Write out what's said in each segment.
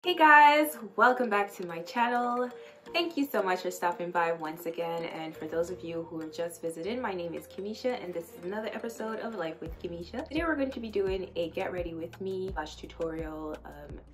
Hey guys, welcome back to my channel. Thank you so much for stopping by once again, and for those of you who have just visited, my name is Kimisha and this is another episode of Life with Kimisha. Today we're going to be doing a get ready with me / tutorial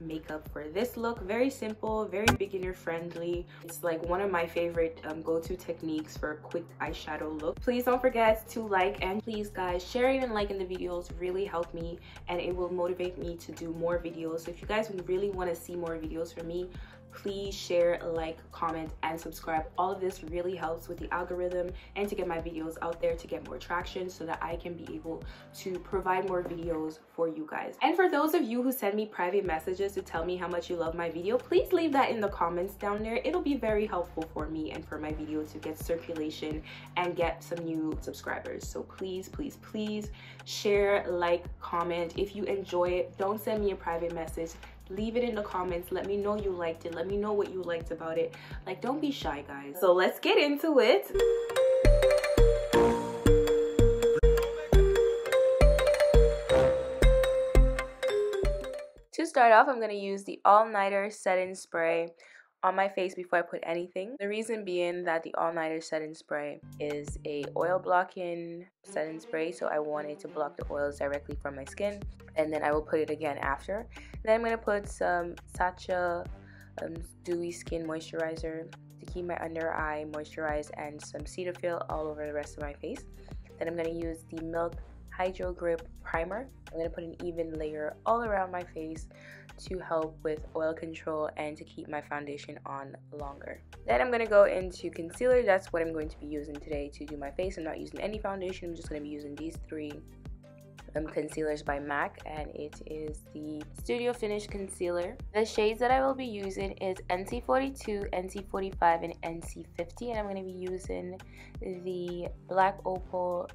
makeup for this look. Very simple, very beginner friendly. It's like one of my favorite go-to techniques for a quick eyeshadow look. Please don't forget to like, and please guys, sharing and liking the videos really help me and it will motivate me to do more videos. So if you guys really want to see more videos from me, please share, like, comment, and subscribe. All of this really helps with the algorithm and to get my videos out there, to get more traction so that I can be able to provide more videos for you guys. And for those of you who send me private messages to tell me how much you love my video, please leave that in the comments down there. It'll be very helpful for me and for my video to get circulation and get some new subscribers. So please, please, please share, like, comment. If you enjoy it, don't send me a private message. Leave it in the comments. Let me know you liked it. Let me know what you liked about it. Like, don't be shy, guys. So let's get into it. To start off, I'm going to use the All-Nighter Setting Spray on my face before I put anything. The reason being that the All-Nighter Setting Spray is a oil blocking setting spray, so I wanted to block the oils directly from my skin, and then I will put it again after. Then I'm going to put some Sacha Dewy Skin Moisturizer to keep my under eye moisturized, and some Cetaphil all over the rest of my face. Then I'm going to use the Milk Hydro Grip Primer. I'm going to put an even layer all around my face to help with oil control and to keep my foundation on longer. Then I'm going to go into concealer. That's what I'm going to be using today to do my face. I'm not using any foundation. I'm just going to be using these three concealers by MAC, and it is the Studio Finish Concealer. The shades that I will be using is NC42, NC45, and NC50, and I'm going to be using the Black Opal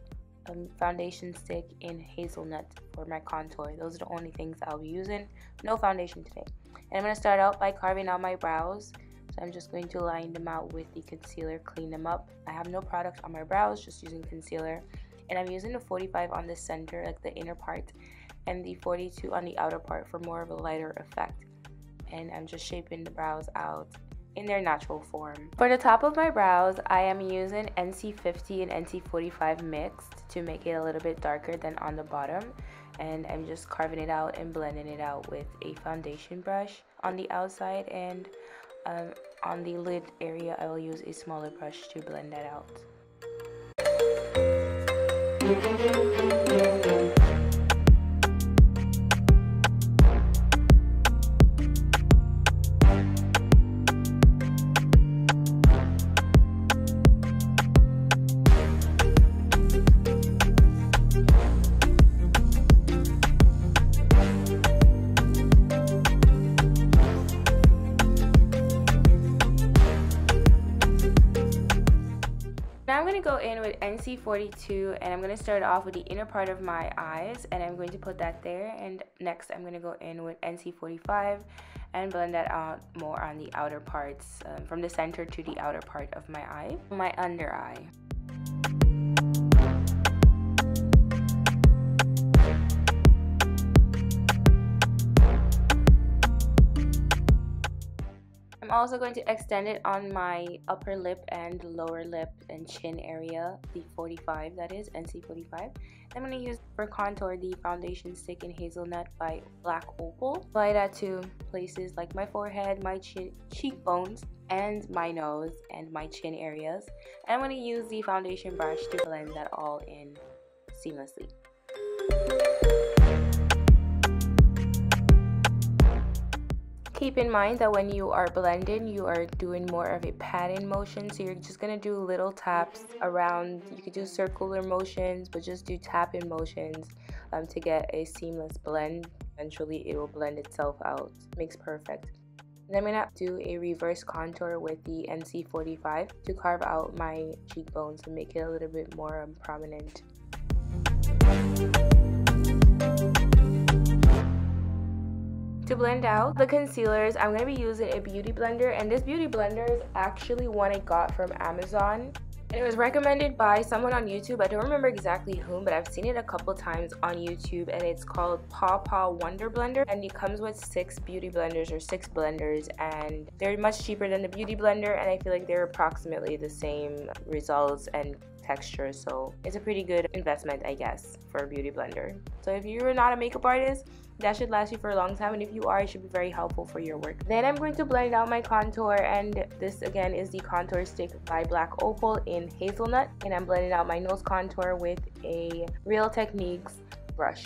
foundation stick in Hazelnut for my contour. Those are the only things I'll be using. No foundation today. And I'm going to start out by carving out my brows. So I'm just going to line them out with the concealer, clean them up. I have no product on my brows, just using concealer. And I'm using the 45 on the center, like the inner part, and the 42 on the outer part for more of a lighter effect. And I'm just shaping the brows out in their natural form. For the top of my brows, I am using NC50 and NC45 mixed to make it a little bit darker than on the bottom, and I'm just carving it out and blending it out with a foundation brush on the outside, and on the lid area I will use a smaller brush to blend that out. Now I'm going to go in with NC42, and I'm going to start off with the inner part of my eyes, and I'm going to put that there. And next I'm going to go in with NC45 and blend that out more on the outer parts, from the center to the outer part of my eye, my under eye. I'm also going to extend it on my upper lip and lower lip and chin area, the 45, that is, NC45. I'm going to use for contour the foundation stick in Hazelnut by Black Opal. Apply that to places like my forehead, my cheekbones, and my nose and my chin areas. And I'm going to use the foundation brush to blend that all in seamlessly. Keep in mind that when you are blending, you are doing more of a patting motion, so you're just going to do little taps around. You could do circular motions, but just do tapping motions to get a seamless blend. Eventually it will blend itself out. Makes perfect. And I'm going to do a reverse contour with the NC45 to carve out my cheekbones and make it a little bit more prominent. To blend out the concealers, I'm going to be using a beauty blender, and this beauty blender is actually one I got from Amazon. And it was recommended by someone on YouTube. I don't remember exactly whom, but I've seen it a couple times on YouTube, and it's called Paw Paw Wonder Blender, and it comes with 6 beauty blenders or 6 blenders, and they're much cheaper than the beauty blender, and I feel like they're approximately the same results and texture, so it's a pretty good investment, I guess, for a beauty blender. So if you're not a makeup artist, that should last you for a long time, and if you are, it should be very helpful for your work. Then I'm going to blend out my contour, and this again is the contour stick by Black Opal in Hazelnut, and I'm blending out my nose contour with a Real Techniques brush.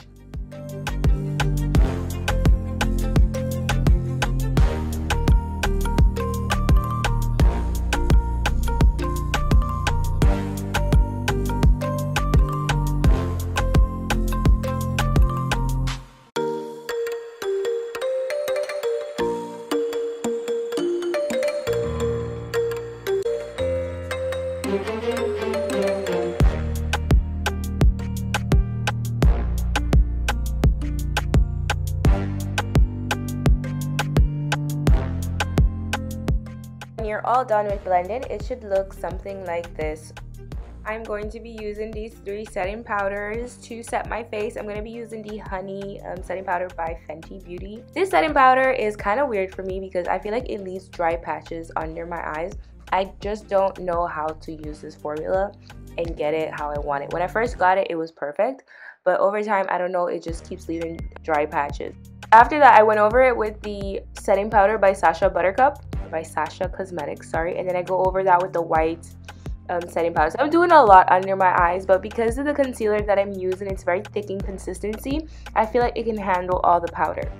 When you're all done with blending, it should look something like this. I'm going to be using these 3 setting powders to set my face. I'm going to be using the Honey setting powder by Fenty Beauty. This setting powder is kind of weird for me because I feel like it leaves dry patches under my eyes. I just don't know how to use this formula and get it how I want it. When I first got it, it was perfect, but over time, I don't know, it just keeps leaving dry patches. After that, I went over it with the setting powder by Sacha Cosmetics, sorry, and then I go over that with the white setting powder. So I'm doing a lot under my eyes, but because of the concealer that I'm using, it's very thick in consistency, I feel like it can handle all the powder.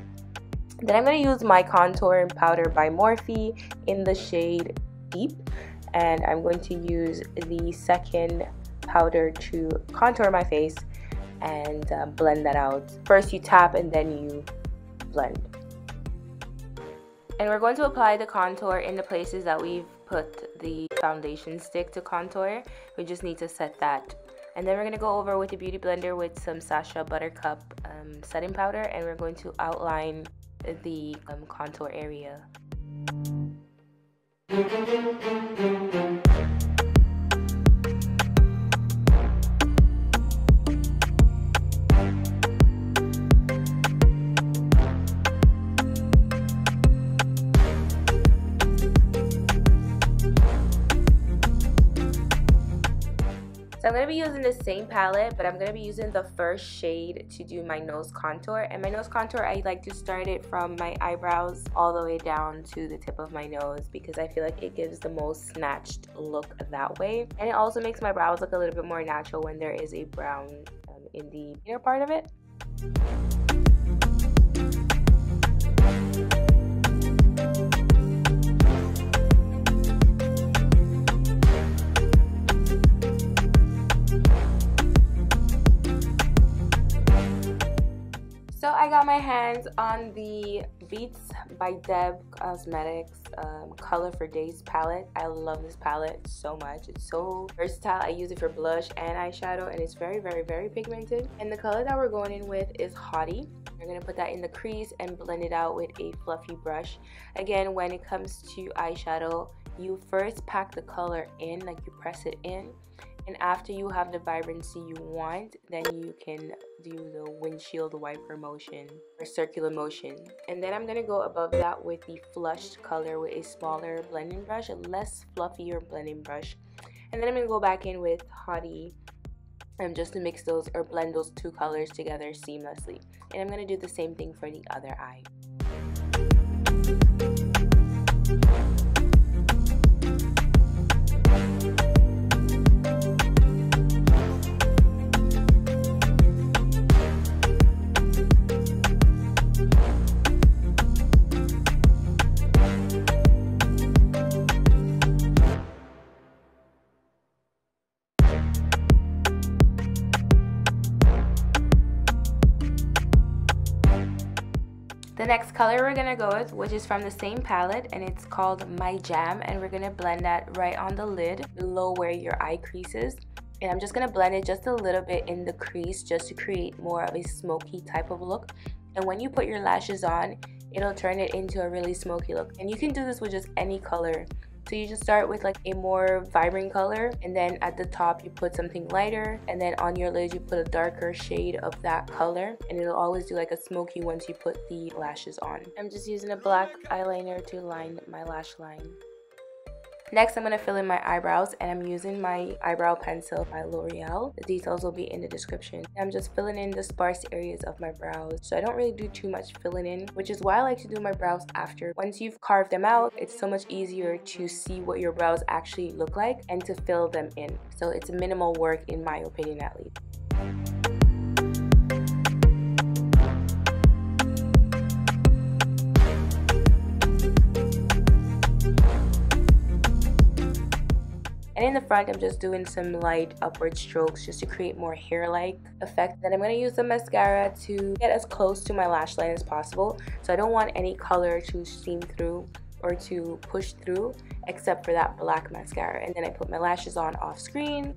Then I'm going to use my contour powder by Morphe in the shade Deep, and I'm going to use the second powder to contour my face and blend that out. First you tap and then you blend. And we're going to apply the contour in the places that we've put the foundation stick to contour. We just need to set that. And then we're going to go over with the beauty blender with some Sacha Buttercup setting powder, and we're going to outline the contour area. So I'm going to be using the same palette, but I'm going to be using the first shade to do my nose contour. And my nose contour, I like to start it from my eyebrows all the way down to the tip of my nose because I feel like it gives the most snatched look that way. And it also makes my brows look a little bit more natural when there is a brown in the inner part of it. So I got my hands on the Beats by Decay Cosmetics Color for Days palette. I love this palette so much. It's so versatile. I use it for blush and eyeshadow, and it's very, very, very pigmented. And the color that we're going in with is Hottie. We're going to put that in the crease and blend it out with a fluffy brush. Again, when it comes to eyeshadow, you first pack the color in, like you press it in. And after you have the vibrancy you want, then you can do the windshield wiper motion or circular motion. And then I'm going to go above that with the flushed color with a smaller blending brush, a less fluffier blending brush. And then I'm going to go back in with Hottie just to mix those or blend those 2 colors together seamlessly. And I'm going to do the same thing for the other eye. The next color we're going to go with, which is from the same palette, and it's called My Jam, and we're going to blend that right on the lid below where your eye crease is. And I'm just going to blend it just a little bit in the crease just to create more of a smoky type of look. And when you put your lashes on, it'll turn it into a really smoky look. And you can do this with just any color So you just start with like a more vibrant color, and then at the top you put something lighter, and then on your lid you put a darker shade of that color, and it'll always do like a smoky once you put the lashes on. I'm just using a black eyeliner to line my lash line. Next, I'm going to fill in my eyebrows, and I'm using my eyebrow pencil by L'Oreal. The details will be in the description. I'm just filling in the sparse areas of my brows. So I don't really do too much filling in, which is why I like to do my brows after. Once you've carved them out, it's so much easier to see what your brows actually look like and to fill them in. So it's minimal work in my opinion at least. And in the front, I'm just doing some light upward strokes just to create more hair-like effect. Then I'm going to use the mascara to get as close to my lash line as possible. So I don't want any color to seam through or to push through except for that black mascara. And then I put my lashes on off screen.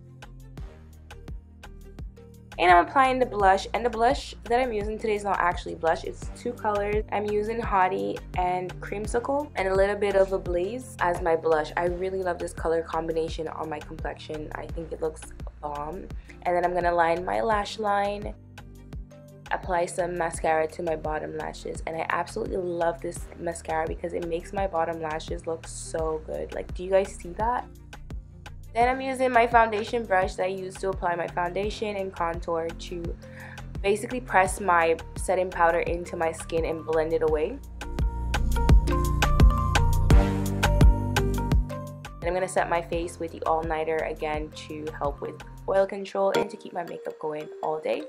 And I'm applying the blush, and the blush that I'm using today is not actually blush, it's two colors. I'm using Hottie and Creamsicle and a little bit of a Blaze as my blush. I really love this color combination on my complexion. I think it looks bomb. And then I'm gonna line my lash line, apply some mascara to my bottom lashes, and I absolutely love this mascara because it makes my bottom lashes look so good. Like, do you guys see that? Then I'm using my foundation brush that I use to apply my foundation and contour to basically press my setting powder into my skin and blend it away. And I'm going to set my face with the All Nighter again to help with oil control and to keep my makeup going all day.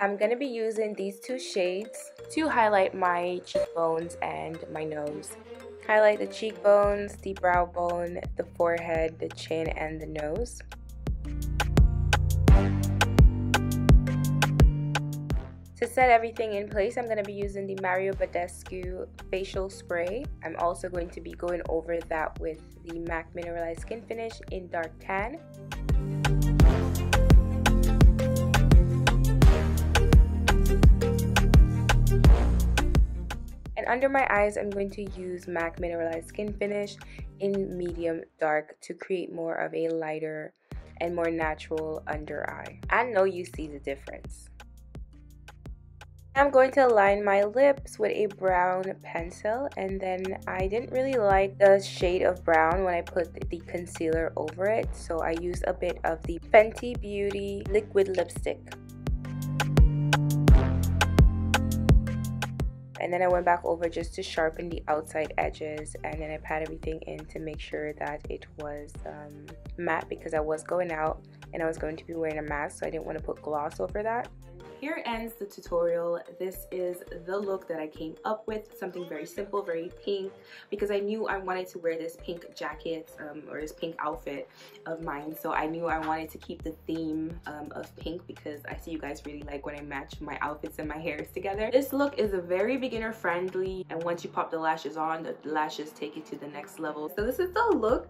I'm going to be using these two shades to highlight my cheekbones and my nose. Highlight the cheekbones, the brow bone, the forehead, the chin, and the nose. To set everything in place, I'm going to be using the Mario Badescu facial spray. I'm also going to be going over that with the MAC Mineralized Skin Finish in Dark Tan. And under my eyes, I'm going to use MAC Mineralized Skin Finish in medium dark to create more of a lighter and more natural under eye. I know you see the difference. I'm going to line my lips with a brown pencil, and then I didn't really like the shade of brown when I put the concealer over it, so I used a bit of the Fenty Beauty Liquid lipstick. And then I went back over just to sharpen the outside edges, and then I pat everything in to make sure that it was matte because I was going out and I was going to be wearing a mask, so I didn't want to put gloss over that. Here ends the tutorial. This is the look that I came up with, something very simple, very pink, because I knew I wanted to wear this pink jacket or this pink outfit of mine, so I knew I wanted to keep the theme of pink because I see you guys really like when I match my outfits and my hairs together. This look is a very beginner friendly, and once you pop the lashes on, the lashes take it to the next level. So this is the look.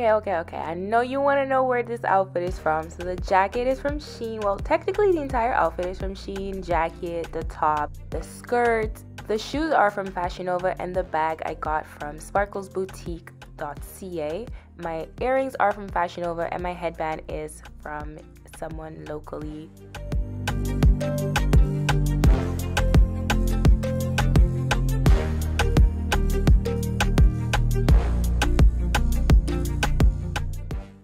Okay, I know you want to know where this outfit is from. So the jacket is from SHEIN. Well, technically the entire outfit is from SHEIN. Jacket, the top, the skirt. The shoes are from Fashion Nova, and the bag I got from sparklesboutique.ca. My earrings are from Fashion Nova, and my headband is from someone locally.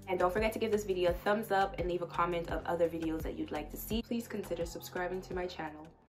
And don't forget to give this video a thumbs up and leave a comment of other videos that you'd like to see. Please consider subscribing to my channel.